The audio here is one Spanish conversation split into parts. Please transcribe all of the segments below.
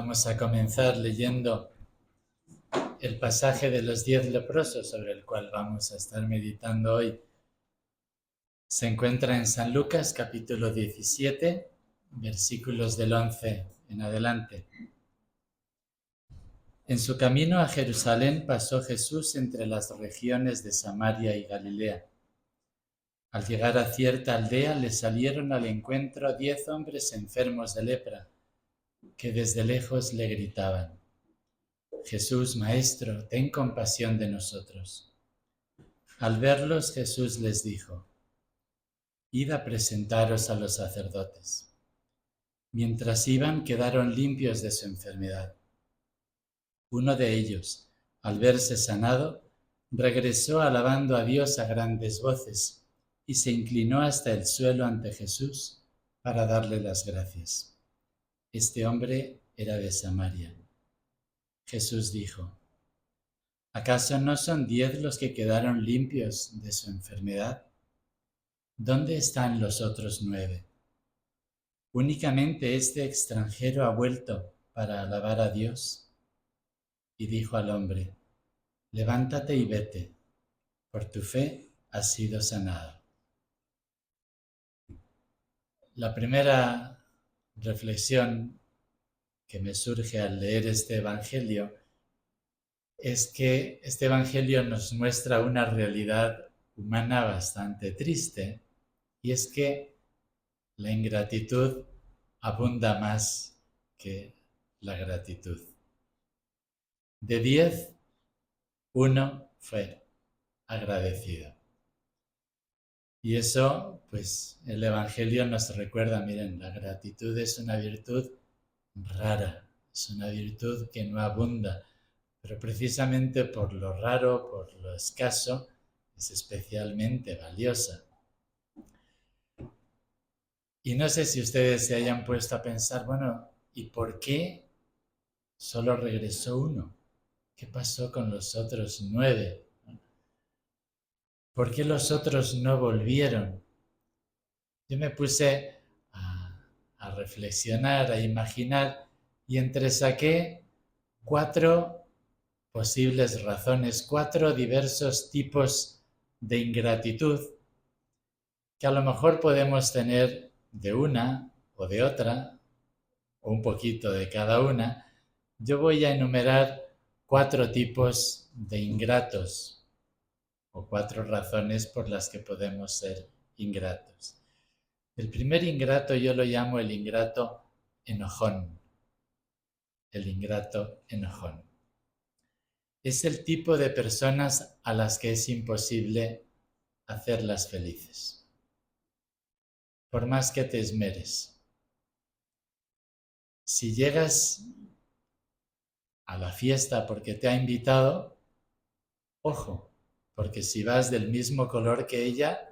Vamos a comenzar leyendo el pasaje de los 10 leprosos sobre el cual vamos a estar meditando hoy. Se encuentra en San Lucas capítulo 17, versículos del 11 en adelante. En su camino a Jerusalén pasó Jesús entre las regiones de Samaria y Galilea. Al llegar a cierta aldea le salieron al encuentro 10 hombres enfermos de lepra, que desde lejos le gritaban: Jesús, Maestro, ten compasión de nosotros. Al verlos, Jesús les dijo: Id a presentaros a los sacerdotes. Mientras iban, quedaron limpios de su enfermedad. Uno de ellos, al verse sanado, regresó alabando a Dios a grandes voces y se inclinó hasta el suelo ante Jesús para darle las gracias. Este hombre era de Samaria. Jesús dijo: ¿Acaso no son 10 los que quedaron limpios de su enfermedad? ¿Dónde están los otros 9? Únicamente este extranjero ha vuelto para alabar a Dios. Y dijo al hombre: levántate y vete, por tu fe has sido sanado. La primera reflexión que me surge al leer este evangelio es que este evangelio nos muestra una realidad humana bastante triste, y es que la ingratitud abunda más que la gratitud. De 10, uno fue agradecido. Y eso, pues, el evangelio nos recuerda, miren, la gratitud es una virtud rara, es una virtud que no abunda, pero precisamente por lo raro, por lo escaso, es especialmente valiosa. Y no sé si ustedes se hayan puesto a pensar, bueno, ¿y por qué solo regresó uno? ¿Qué pasó con los otros 9? ¿Por qué los otros no volvieron? Yo me puse a reflexionar, a imaginar, y entresaqué 4 posibles razones, 4 diversos tipos de ingratitud que a lo mejor podemos tener de una o de otra, o un poquito de cada una. Yo voy a enumerar 4 tipos de ingratos, o 4 razones por las que podemos ser ingratos. El primer ingrato yo lo llamo el ingrato enojón. El ingrato enojón. Es el tipo de personas a las que es imposible hacerlas felices, por más que te esmeres. Si llegas a la fiesta porque te ha invitado, ojo, porque si vas del mismo color que ella,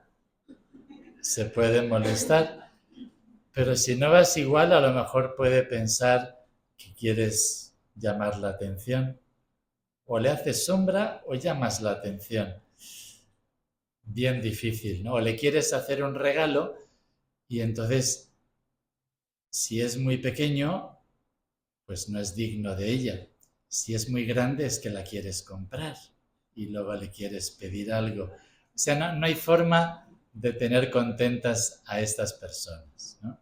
se puede molestar. Pero si no vas igual, a lo mejor puede pensar que quieres llamar la atención. O le haces sombra o llamas la atención. Bien difícil, ¿no? O le quieres hacer un regalo y entonces, si es muy pequeño, pues no es digno de ella. Si es muy grande, es que la quieres comprar y luego le quieres pedir algo. O sea, no hay forma de tener contentas a estas personas, ¿no?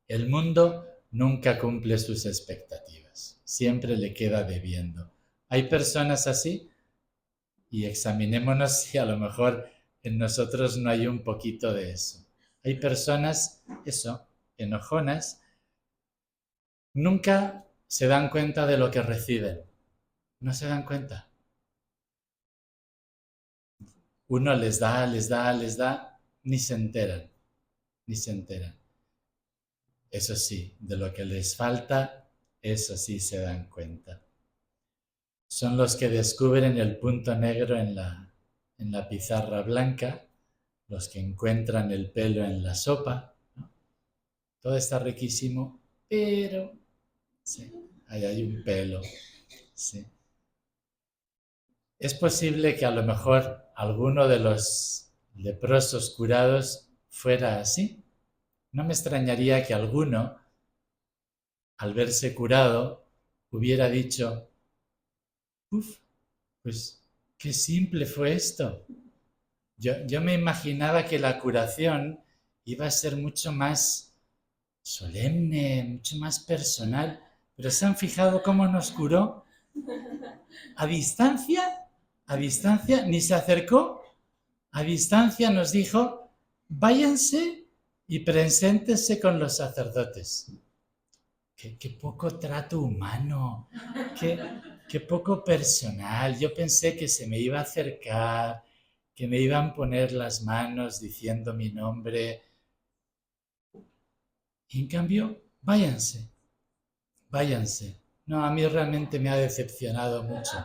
El mundo nunca cumple sus expectativas, siempre le queda debiendo. ¿Hay personas así? Y examinémonos si a lo mejor en nosotros no hay un poquito de eso. Hay personas, enojonas, nunca se dan cuenta de lo que reciben. No se dan cuenta. Uno les da, ni se enteran. Eso sí, de lo que les falta, eso sí se dan cuenta. Son los que descubren el punto negro en la pizarra blanca, los que encuentran el pelo en la sopa, ¿no? Todo está riquísimo, pero sí, ahí hay un pelo. Sí. Es posible que a lo mejor alguno de los leprosos curados fuera así. No me extrañaría que alguno al verse curado, hubiera dicho, uff, pues qué simple fue esto. Yo me imaginaba que la curación iba a ser mucho más solemne, mucho más personal, pero ¿se han fijado cómo nos curó? A distancia, ni se acercó, a distancia nos dijo, váyanse y preséntense con los sacerdotes. Qué poco trato humano, qué poco personal. Yo pensé que se me iba a acercar, que me iban a poner las manos diciendo mi nombre. Y en cambio, váyanse, váyanse. No, a mí realmente me ha decepcionado mucho.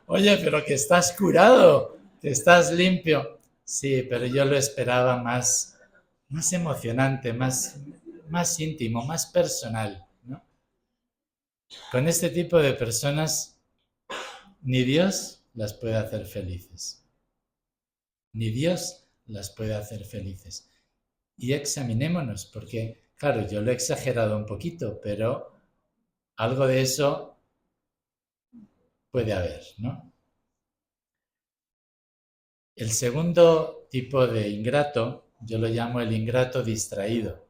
Oye, pero que estás curado, que estás limpio. Sí, pero yo lo esperaba más emocionante, más íntimo, más personal, ¿no? Con este tipo de personas ni Dios las puede hacer felices. Ni Dios las puede hacer felices. Y examinémonos, porque, claro, yo lo he exagerado un poquito, pero algo de eso puede haber, ¿no? El segundo tipo de ingrato, yo lo llamo el ingrato distraído.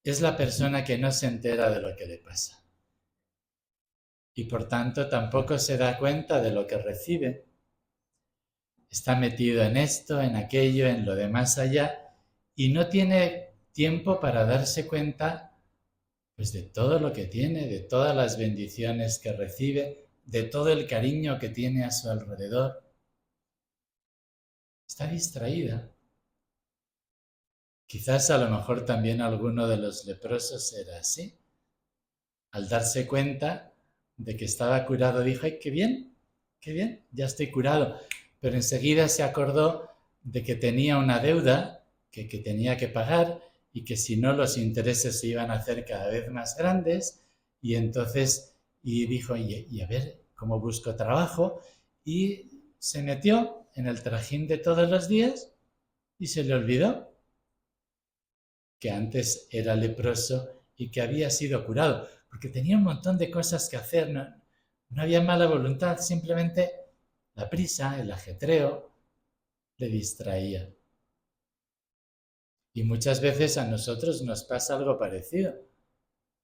Es la persona que no se entera de lo que le pasa. Y por tanto tampoco se da cuenta de lo que recibe. Está metido en esto, en aquello, en lo de más allá, y no tiene tiempo para darse cuenta pues de todo lo que tiene, de todas las bendiciones que recibe, de todo el cariño que tiene a su alrededor. Está distraída. Quizás a lo mejor también alguno de los leprosos era así. Al darse cuenta de que estaba curado, dijo, ¡ay, qué bien, ya estoy curado! Pero enseguida se acordó de que tenía una deuda que tenía que pagar y que si no los intereses se iban a hacer cada vez más grandes y entonces dijo, y a ver, ¿cómo busco trabajo? Y se metió en el trajín de todos los días y se le olvidó que antes era leproso y que había sido curado, porque tenía un montón de cosas que hacer, no había mala voluntad, simplemente la prisa, el ajetreo, le distraía. Y muchas veces a nosotros nos pasa algo parecido,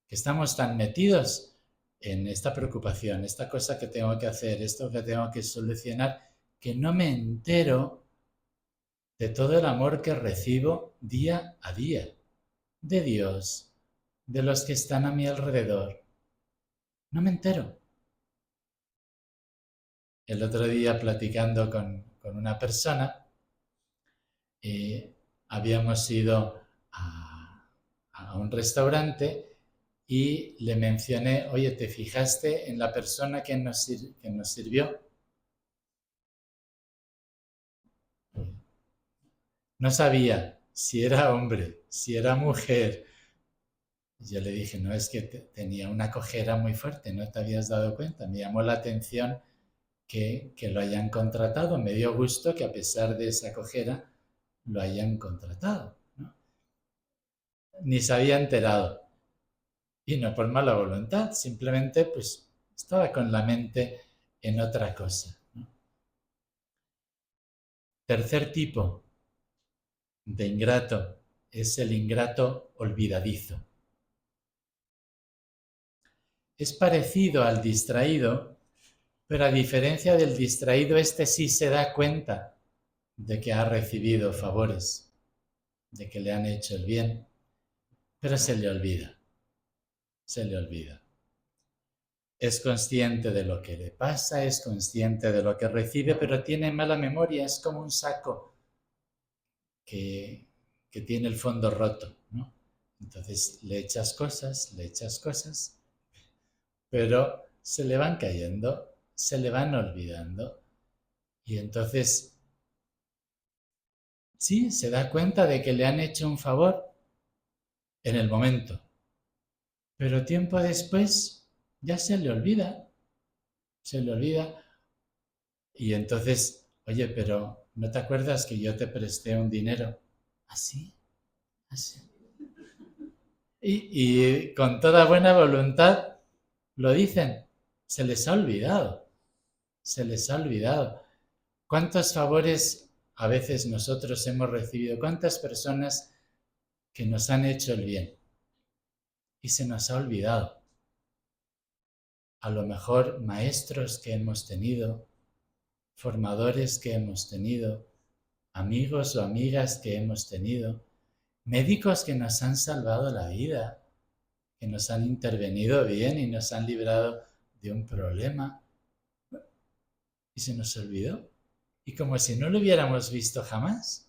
que estamos tan metidos en esta preocupación, esta cosa que tengo que hacer, esto que tengo que solucionar, que no me entero de todo el amor que recibo día a día, de Dios, de los que están a mi alrededor. No me entero. El otro día platicando con una persona, habíamos ido a un restaurante y le mencioné, oye, ¿te fijaste en la persona que nos sirvió? No sabía si era hombre, si era mujer. Yo le dije, no, es que tenía una cojera muy fuerte, no te habías dado cuenta. Me llamó la atención que lo hayan contratado. Me dio gusto que a pesar de esa cojera lo hayan contratado, ¿no? Ni se había enterado. Y no por mala voluntad, simplemente pues estaba con la mente en otra cosa, ¿no? Tercer tipo de ingrato es el ingrato olvidadizo. Es parecido al distraído, pero a diferencia del distraído, este sí se da cuenta de que ha recibido favores, de que le han hecho el bien, pero se le olvida, se le olvida. Es consciente de lo que le pasa, es consciente de lo que recibe, pero tiene mala memoria, es como un saco que tiene el fondo roto, ¿no? Entonces le echas cosas, pero se le van cayendo, se le van olvidando, y entonces sí, se da cuenta de que le han hecho un favor en el momento, pero tiempo después ya se le olvida, y entonces, oye, pero ¿no te acuerdas que yo te presté un dinero? ¿Así? ¿Así? y con toda buena voluntad lo dicen. Se les ha olvidado. Se les ha olvidado. ¿Cuántos favores a veces nosotros hemos recibido? ¿Cuántas personas que nos han hecho el bien? Y se nos ha olvidado. A lo mejor maestros que hemos tenido, formadores que hemos tenido, amigos o amigas que hemos tenido, médicos que nos han salvado la vida, que nos han intervenido bien y nos han librado de un problema. Y se nos olvidó. Y como si no lo hubiéramos visto jamás.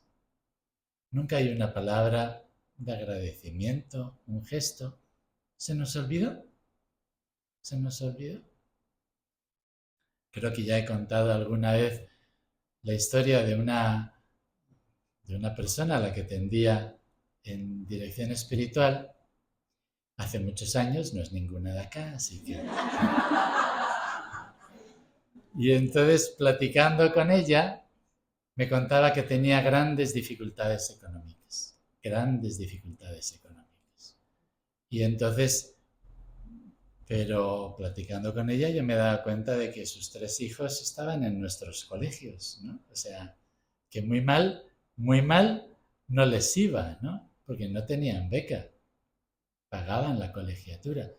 Nunca hay una palabra de agradecimiento, un gesto. ¿Se nos olvidó? ¿Se nos olvidó? Creo que ya he contado alguna vez la historia de una persona a la que tendía en dirección espiritual hace muchos años, no es ninguna de acá, así que... Y entonces, platicando con ella, me contaba que tenía grandes dificultades económicas. Y entonces, pero platicando con ella, yo me daba cuenta de que sus 3 hijos estaban en nuestros colegios, ¿no? O sea, que muy mal no les iba, ¿no? Porque no tenían beca, pagaban la colegiatura.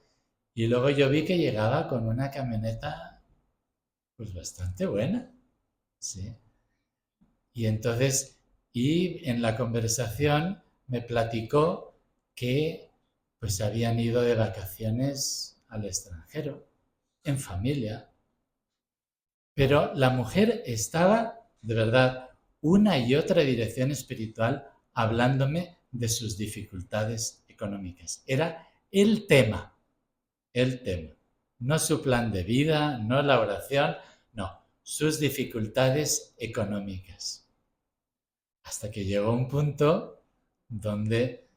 Y luego yo vi que llegaba con una camioneta, pues bastante buena, ¿sí? Y entonces, y en la conversación me platicó que pues habían ido de vacaciones al extranjero, en familia. Pero la mujer estaba, de verdad, una y otra dirección espiritual hablándome de sus dificultades económicas. Era el tema. No su plan de vida, no la oración, no, sus dificultades económicas. Hasta que llegó un punto donde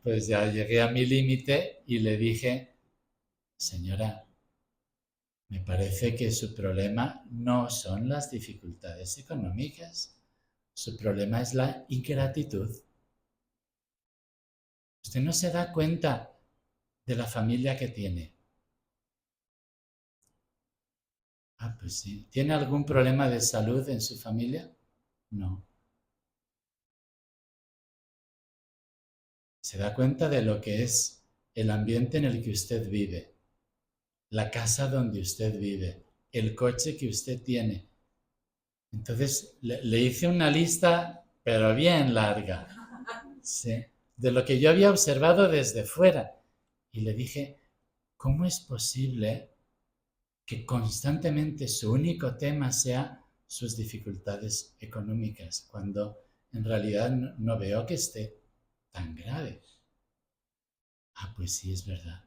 pues ya llegué a mi límite y le dije, señora, me parece que su problema no son las dificultades económicas, su problema es la ingratitud. Usted no se da cuenta de la familia que tiene. Ah, pues sí. ¿Tiene algún problema de salud en su familia? No. Se da cuenta de lo que es el ambiente en el que usted vive, la casa donde usted vive, el coche que usted tiene. Entonces le hice una lista, pero bien larga, ¿sí? De lo que yo había observado desde fuera. Y le dije, ¿cómo es posible que constantemente su único tema sea sus dificultades económicas, cuando en realidad no veo que esté tan grave? Ah, pues sí, es verdad.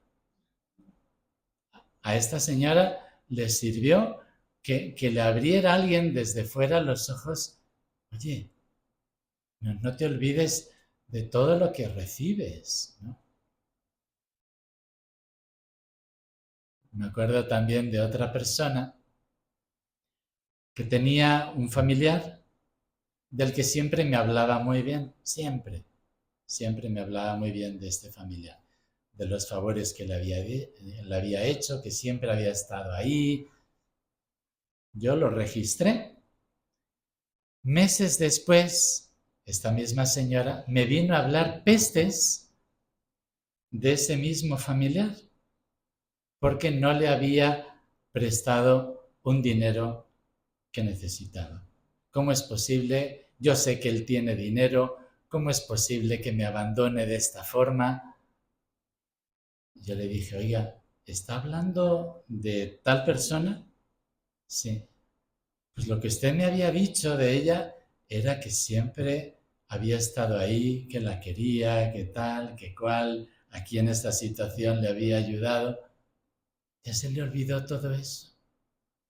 A esta señora le sirvió que le abriera alguien desde fuera los ojos. Oye, no te olvides de todo lo que recibes, ¿no? Me acuerdo también de otra persona que tenía un familiar del que siempre me hablaba muy bien, siempre me hablaba muy bien de este familiar, de los favores que le había hecho, que siempre había estado ahí. Yo lo registré. Meses después, esta misma señora me vino a hablar pestes de ese mismo familiar, porque no le había prestado un dinero que necesitaba. ¿Cómo es posible? Yo sé que él tiene dinero. ¿Cómo es posible que me abandone de esta forma? Yo le dije, oiga, ¿está hablando de tal persona? Sí. Pues lo que usted me había dicho de ella era que siempre había estado ahí, que la quería, que tal, que cual, aquí en esta situación le había ayudado. Ya se le olvidó todo eso.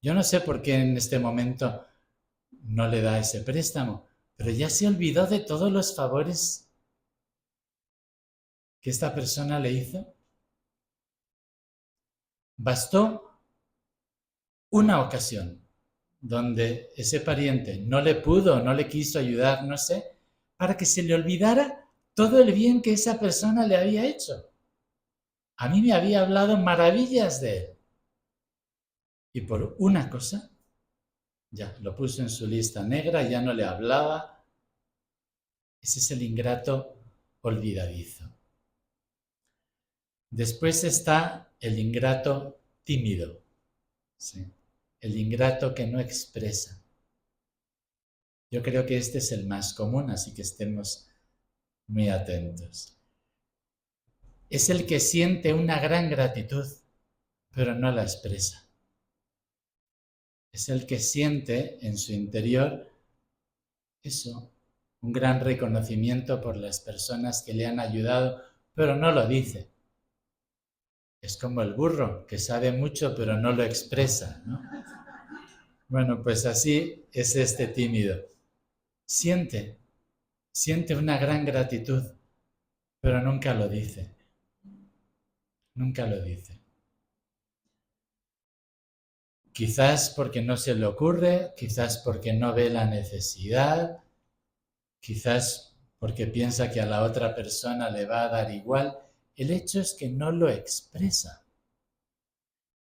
Yo no sé por qué en este momento no le da ese préstamo, pero ya se olvidó de todos los favores que esta persona le hizo. Bastó una ocasión donde ese pariente no le pudo, no le quiso ayudar, no sé, para que se le olvidara todo el bien que esa persona le había hecho. A mí me había hablado maravillas de él. Y por una cosa, ya lo puso en su lista negra, ya no le hablaba. Ese es el ingrato olvidadizo. Después está el ingrato tímido, ¿sí? El ingrato que no expresa. Yo creo que este es el más común, así que estemos muy atentos. Es el que siente una gran gratitud, pero no la expresa. Es el que siente en su interior eso, un gran reconocimiento por las personas que le han ayudado, pero no lo dice. Es como el burro, que sabe mucho, pero no lo expresa, ¿no? Bueno, pues así es este tímido. Siente una gran gratitud, pero nunca lo dice. Nunca lo dice. Quizás porque no se le ocurre, quizás porque no ve la necesidad, quizás porque piensa que a la otra persona le va a dar igual. El hecho es que no lo expresa.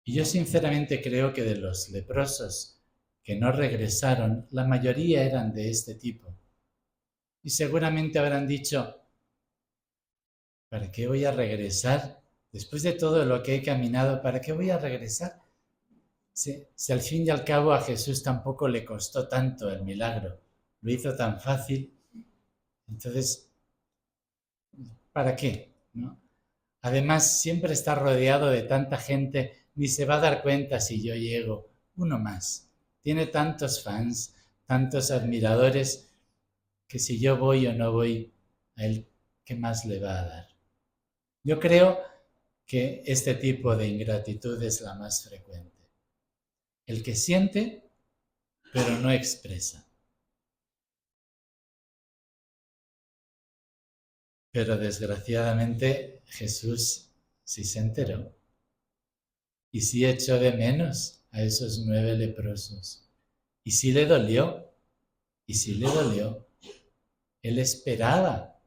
Y yo sinceramente creo que de los leprosos que no regresaron, la mayoría eran de este tipo. Y seguramente habrán dicho, ¿para qué voy a regresar? Después de todo lo que he caminado, ¿para qué voy a regresar? Si al fin y al cabo a Jesús tampoco le costó tanto el milagro, lo hizo tan fácil, entonces, ¿para qué? ¿No? Además, siempre está rodeado de tanta gente, ni se va a dar cuenta si yo llego, uno más. Tiene tantos fans, tantos admiradores, que si yo voy o no voy, a él, ¿qué más le va a dar? Yo creo que este tipo de ingratitud es la más frecuente. El que siente, pero no expresa. Pero desgraciadamente Jesús sí se enteró y sí echó de menos a esos 9 leprosos. Y sí le dolió, y sí le dolió. Él esperaba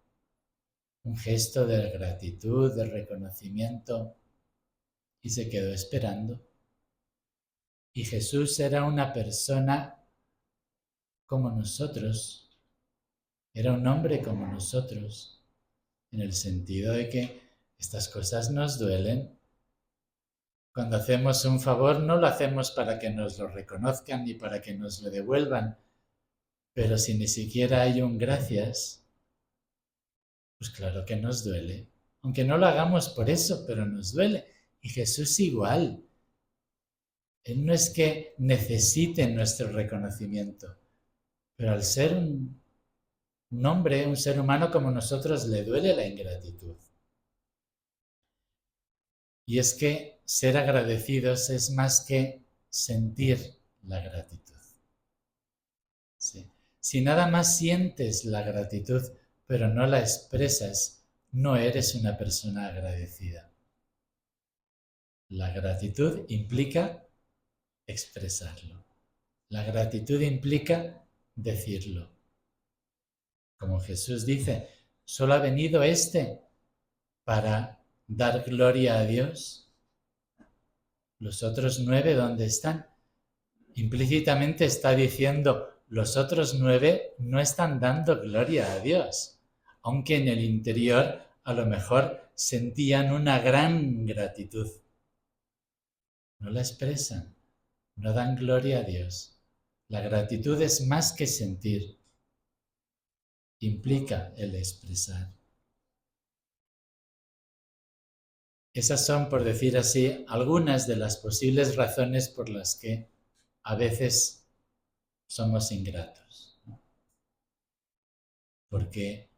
un gesto de gratitud, de reconocimiento, y se quedó esperando. Y Jesús era una persona como nosotros, era un hombre como nosotros, en el sentido de que estas cosas nos duelen. Cuando hacemos un favor no lo hacemos para que nos lo reconozcan ni para que nos lo devuelvan, pero si ni siquiera hay un gracias, pues claro que nos duele. Aunque no lo hagamos por eso, pero nos duele. Y Jesús igual. Él no es que necesite nuestro reconocimiento, pero al ser un hombre, un ser humano como nosotros, le duele la ingratitud. Y es que ser agradecidos es más que sentir la gratitud. ¿Sí? Si nada más sientes la gratitud, pero no la expresas, no eres una persona agradecida. La gratitud implica expresarlo. La gratitud implica decirlo. Como Jesús dice, solo ha venido este para dar gloria a Dios. Los otros 9, ¿dónde están? Implícitamente está diciendo, los otros 9 no están dando gloria a Dios, aunque en el interior a lo mejor sentían una gran gratitud. No la expresan, no dan gloria a Dios. La gratitud es más que sentir, implica el expresar. Esas son, por decir así, algunas de las posibles razones por las que a veces somos ingratos, ¿no? Porque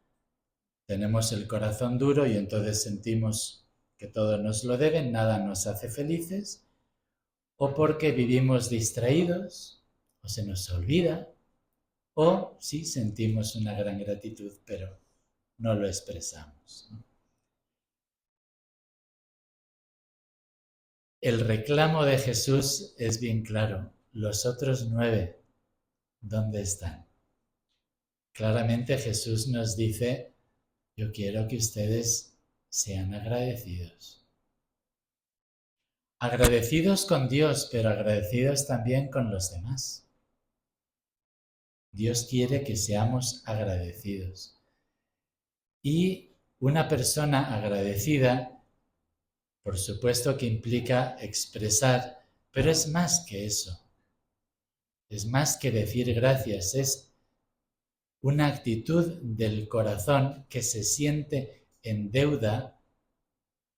tenemos el corazón duro y entonces sentimos que todo nos lo deben, nada nos hace felices, o porque vivimos distraídos, o se nos olvida, o sí sentimos una gran gratitud, pero no lo expresamos, ¿no? El reclamo de Jesús es bien claro. Los otros 9, ¿dónde están? Claramente Jesús nos dice yo quiero que ustedes sean agradecidos. Agradecidos con Dios, pero agradecidos también con los demás. Dios quiere que seamos agradecidos. Y una persona agradecida, por supuesto que implica expresar, pero es más que eso. Es más que decir gracias, es una actitud del corazón que se siente en deuda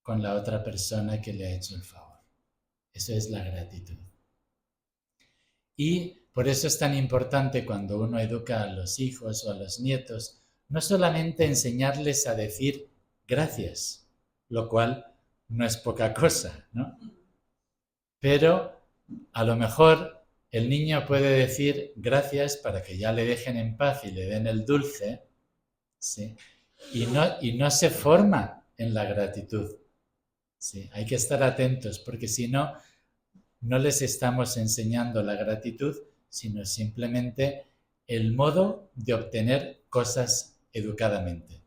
con la otra persona que le ha hecho el favor. Eso es la gratitud. Y por eso es tan importante cuando uno educa a los hijos o a los nietos, no solamente enseñarles a decir gracias, lo cual no es poca cosa, ¿no? Pero a lo mejor el niño puede decir gracias para que ya le dejen en paz y le den el dulce, ¿sí? Y no se forma en la gratitud. Sí, hay que estar atentos porque si no, no les estamos enseñando la gratitud, sino simplemente el modo de obtener cosas educadamente.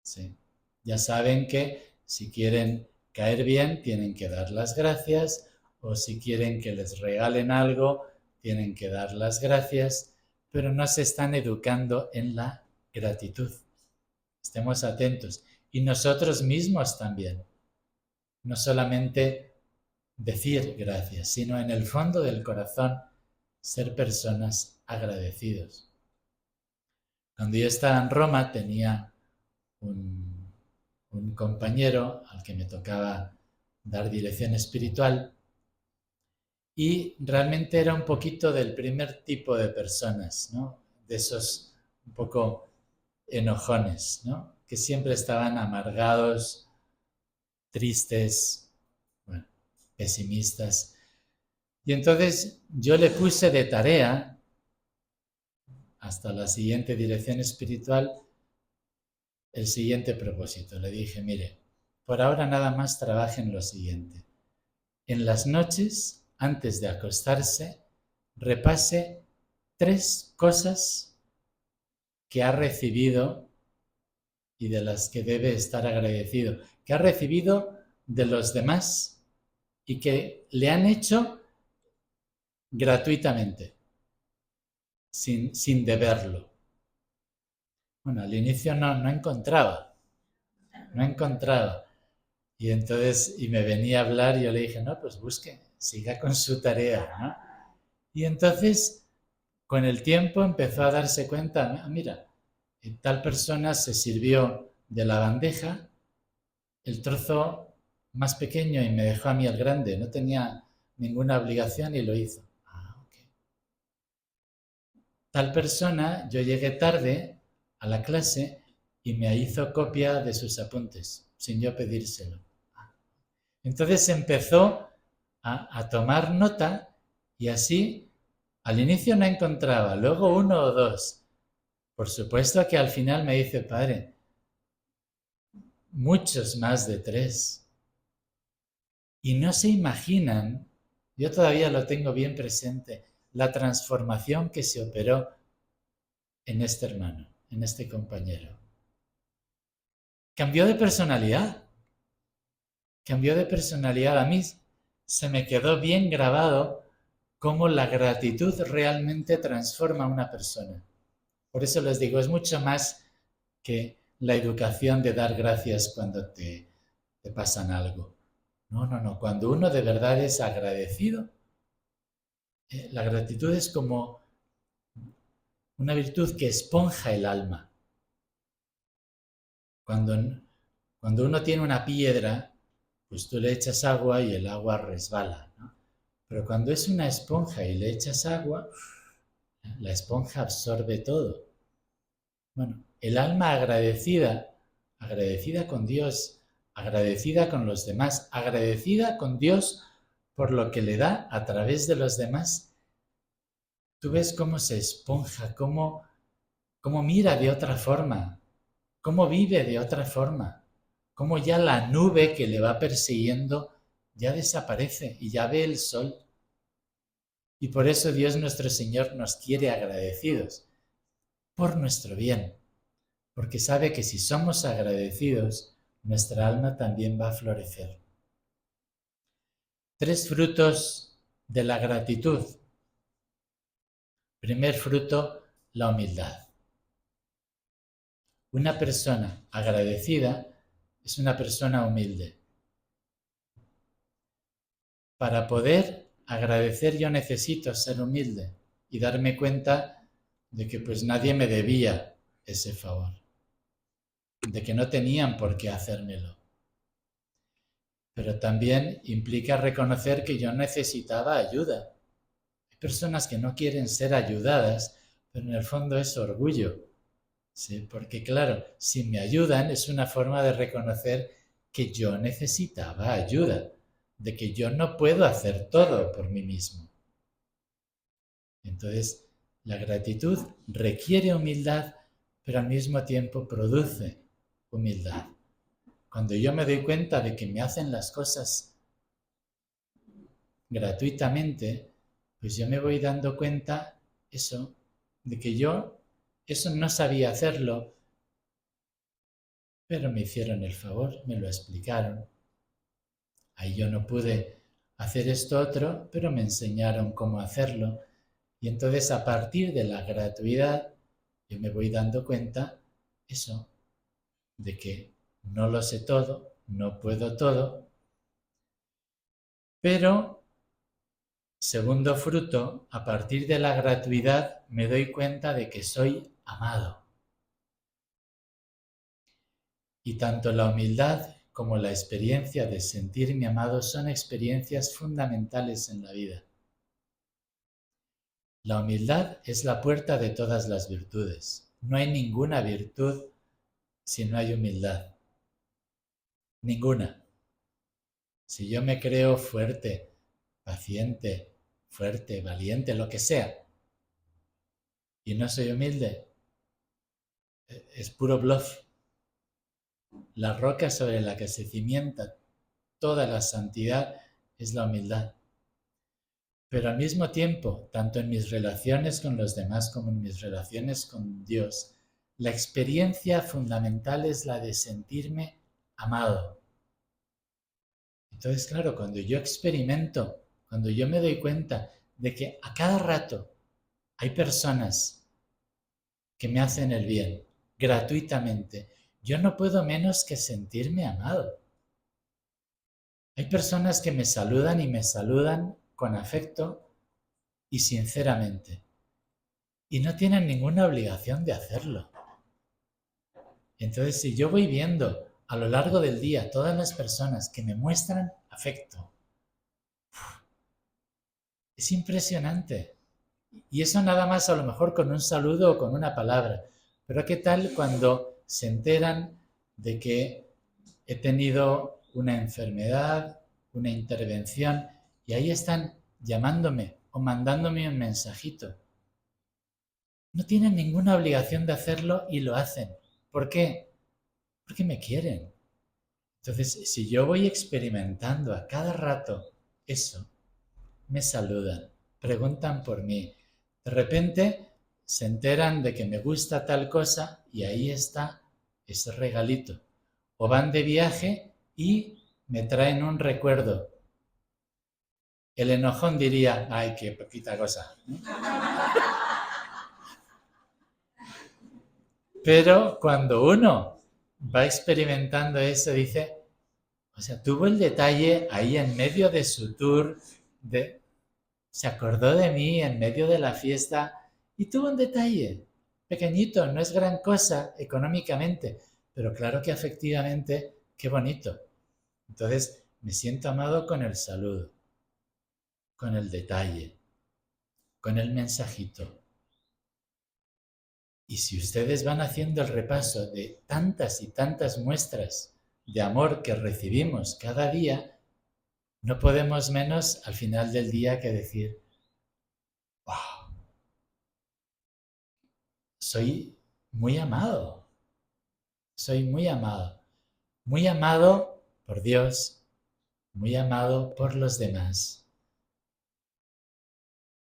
Sí. Ya saben que si quieren caer bien, tienen que dar las gracias, o si quieren que les regalen algo, tienen que dar las gracias, pero no se están educando en la gratitud. Estemos atentos. Y nosotros mismos también. No solamente decir gracias, sino en el fondo del corazón ser personas agradecidos. Cuando yo estaba en Roma tenía un compañero al que me tocaba dar dirección espiritual y realmente era un poquito del primer tipo de personas, ¿no? De esos un poco enojones, ¿no? Que siempre estaban amargados, tristes, bueno, pesimistas. Y entonces yo le puse de tarea, hasta la siguiente dirección espiritual, el siguiente propósito. Le dije, mire, por ahora nada más trabaje en lo siguiente. En las noches, antes de acostarse, repase 3 cosas que ha recibido y de las que debe estar agradecido, que ha recibido de los demás y que le han hecho gratuitamente, sin deberlo. Bueno, al inicio no encontraba. Y entonces, y me venía a hablar y yo le dije, no, pues busque, siga con su tarea, ¿no? Y entonces, con el tiempo empezó a darse cuenta, mira, tal persona se sirvió de la bandeja, el trozo más pequeño y me dejó a mí el grande, no tenía ninguna obligación y lo hizo. Okay. Tal persona, yo llegué tarde a la clase y me hizo copia de sus apuntes, sin yo pedírselo. Entonces empezó a tomar nota y así, al inicio no encontraba, luego 1 o 2. Por supuesto que al final me dice, padre, muchos más de 3. Y no se imaginan, yo todavía lo tengo bien presente, la transformación que se operó en este hermano, en este compañero. Cambió de personalidad. A mí se me quedó bien grabado cómo la gratitud realmente transforma a una persona. Por eso les digo, es mucho más que la educación de dar gracias cuando te pasan algo. No. Cuando uno de verdad es agradecido, la gratitud es como una virtud que esponja el alma. Cuando uno tiene una piedra, pues tú le echas agua y el agua resbala, ¿no? Pero cuando es una esponja y le echas agua, la esponja absorbe todo. Bueno, el alma agradecida con Dios, agradecida con los demás, agradecida con Dios por lo que le da a través de los demás, tú ves cómo se esponja, cómo mira de otra forma, cómo vive de otra forma, cómo ya la nube que le va persiguiendo ya desaparece y ya ve el sol. Y por eso Dios nuestro Señor nos quiere agradecidos, por nuestro bien, porque sabe que si somos agradecidos, nuestra alma también va a florecer. 3 frutos de la gratitud. Primer fruto, la humildad. Una persona agradecida es una persona humilde. Para poder agradecer yo necesito ser humilde y darme cuenta de que pues nadie me debía ese favor, de que no tenían por qué hacérmelo. Pero también implica reconocer que yo necesitaba ayuda. Hay personas que no quieren ser ayudadas, pero en el fondo es orgullo. ¿Sí? Porque claro, si me ayudan es una forma de reconocer que yo necesitaba ayuda, de que yo no puedo hacer todo por mí mismo. Entonces, la gratitud requiere humildad, pero al mismo tiempo produce humildad. Cuando yo me doy cuenta de que me hacen las cosas gratuitamente, pues yo me voy dando cuenta eso, de que yo eso no sabía hacerlo, pero me hicieron el favor, me lo explicaron. Ahí yo no pude hacer esto otro, pero me enseñaron cómo hacerlo. Y entonces a partir de la gratuidad, yo me voy dando cuenta eso, de que no lo sé todo, no puedo todo, pero segundo fruto, a partir de la gratuidad me doy cuenta de que soy amado. Y tanto la humildad como la experiencia de sentirme amado son experiencias fundamentales en la vida. La humildad es la puerta de todas las virtudes. No hay ninguna virtud si no hay humildad. Ninguna. Si yo me creo fuerte, paciente, fuerte, valiente, lo que sea, y no soy humilde, es puro bluff. La roca sobre la que se cimienta toda la santidad es la humildad. Pero al mismo tiempo, tanto en mis relaciones con los demás como en mis relaciones con Dios, la experiencia fundamental es la de sentirme amado. Entonces, claro, cuando yo experimento, cuando yo me doy cuenta de que a cada rato hay personas que me hacen el bien gratuitamente, yo no puedo menos que sentirme amado. Hay personas que me saludan y me saludan con afecto y sinceramente, y no tienen ninguna obligación de hacerlo. Entonces, si yo voy viendo a lo largo del día todas las personas que me muestran afecto, es impresionante. Y eso nada más a lo mejor con un saludo o con una palabra. Pero ¿qué tal cuando se enteran de que he tenido una enfermedad, una intervención, y ahí están llamándome o mandándome un mensajito? No tienen ninguna obligación de hacerlo y lo hacen. ¿Por qué? Porque me quieren. Entonces, si yo voy experimentando a cada rato eso, me saludan, preguntan por mí, de repente se enteran de que me gusta tal cosa y ahí está ese regalito. O van de viaje y me traen un recuerdo. El enojón diría, ay, qué poquita cosa. Pero cuando uno va experimentando eso, dice, o sea, tuvo el detalle ahí en medio de su tour, se acordó de mí en medio de la fiesta y tuvo un detalle pequeñito, no es gran cosa económicamente, pero claro que afectivamente, qué bonito. Entonces, me siento amado con el saludo, con el detalle, con el mensajito. Y si ustedes van haciendo el repaso de tantas y tantas muestras de amor que recibimos cada día, no podemos menos al final del día que decir, wow, soy muy amado, soy muy amado por Dios, muy amado por los demás.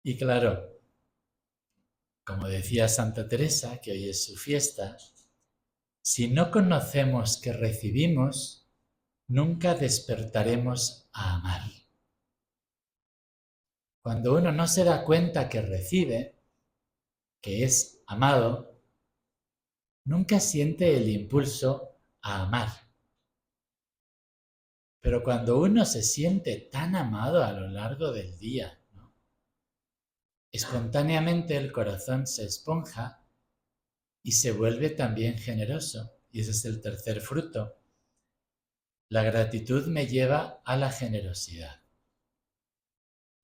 Y claro, como decía Santa Teresa, que hoy es su fiesta, Si no conocemos que recibimos, nunca despertaremos a amar. Cuando uno no se da cuenta que recibe, que es amado, nunca siente el impulso a amar. Pero cuando uno se siente tan amado a lo largo del día, ¿no?, espontáneamente el corazón se esponja y se vuelve también generoso. Y ese es el tercer fruto. La gratitud me lleva a la generosidad.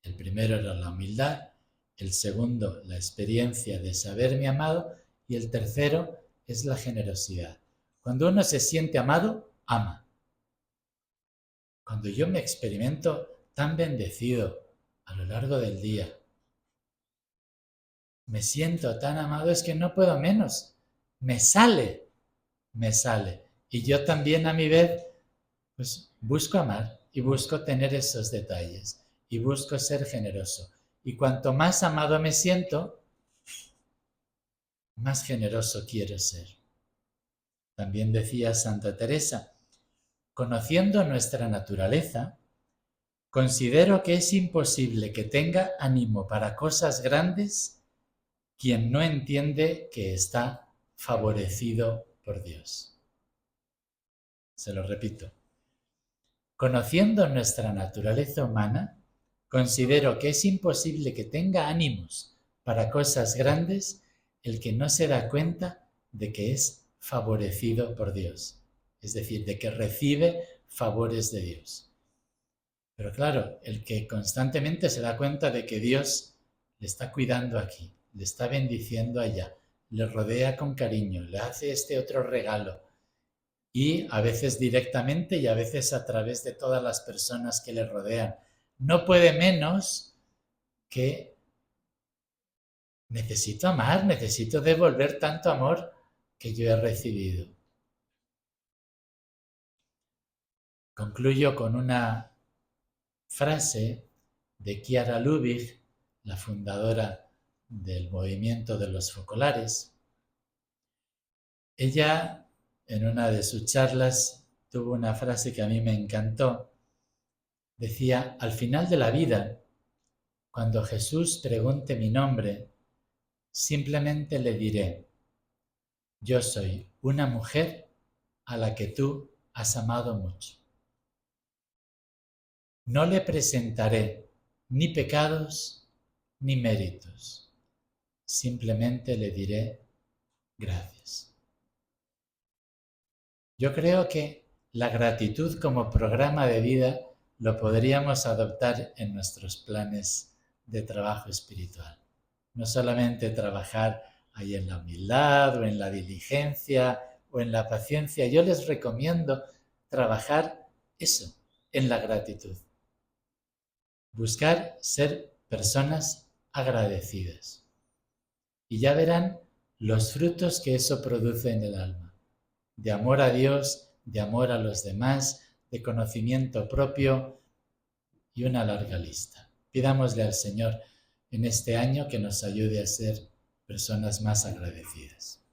El primero era la humildad, el segundo la experiencia de saberme amado y el tercero es la generosidad. Cuando uno se siente amado, ama. Cuando yo me experimento tan bendecido a lo largo del día, me siento tan amado, es que no puedo menos. Me sale. Y yo también a mi vez, pues busco amar y busco tener esos detalles y busco ser generoso. Y cuanto más amado me siento, más generoso quiero ser. También decía Santa Teresa, conociendo nuestra naturaleza, considero que es imposible que tenga ánimo para cosas grandes quien no entiende que está favorecido por Dios. Se lo repito. Conociendo nuestra naturaleza humana, considero que es imposible que tenga ánimos para cosas grandes el que no se da cuenta de que es favorecido por Dios, es decir, de que recibe favores de Dios. Pero claro, el que constantemente se da cuenta de que Dios le está cuidando aquí, le está bendiciendo allá, le rodea con cariño, le hace este otro regalo, y a veces directamente y a veces a través de todas las personas que le rodean, no puede menos que necesito amar, necesito devolver tanto amor que yo he recibido. Concluyo con una frase de Chiara Lubich, la fundadora del movimiento de los focolares. Ella, en una de sus charlas, tuvo una frase que a mí me encantó. Decía, al final de la vida, cuando Jesús pregunte mi nombre, simplemente le diré, yo soy una mujer a la que tú has amado mucho. No le presentaré ni pecados ni méritos. Simplemente le diré gracias. Yo creo que la gratitud como programa de vida lo podríamos adoptar en nuestros planes de trabajo espiritual. No solamente trabajar ahí en la humildad o en la diligencia o en la paciencia. Yo les recomiendo trabajar eso, en la gratitud. Buscar ser personas agradecidas. Y ya verán los frutos que eso produce en el alma. De amor a Dios, de amor a los demás, de conocimiento propio y una larga lista. Pidámosle al Señor en este año que nos ayude a ser personas más agradecidas.